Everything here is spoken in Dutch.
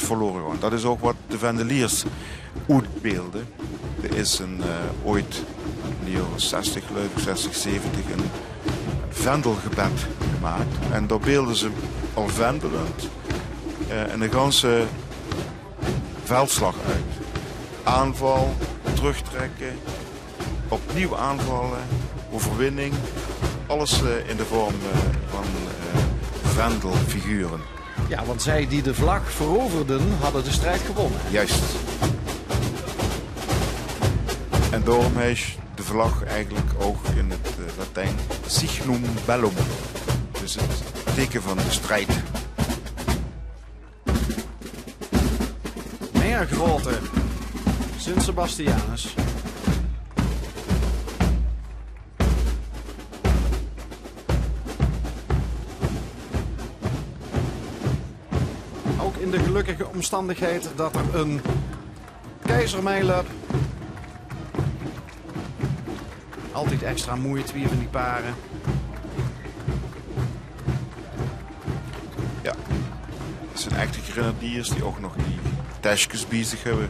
verloren gegaan. Dat is ook wat de Vendeliers uitbeelden. Er is ooit in de jaren 60, 60, 70 een vendelgebed gemaakt. En daar beelden ze al vendelend en de ganse veldslag uit. Aanval, terugtrekken, opnieuw aanvallen, overwinning. Alles in de vorm van vendelfiguren. Ja, want zij die de vlag veroverden, hadden de strijd gewonnen. Juist. En daarom heet de vlag eigenlijk ook in het Latijn signum bellum. Dus het teken van de strijd. Meer grote. Sint Sebastianus. Ook in de gelukkige omstandigheid dat er een keizermijler altijd extra moeite weer van die paren. Ja, het zijn echte grenadiers die ook nog die tasjes bij zich hebben.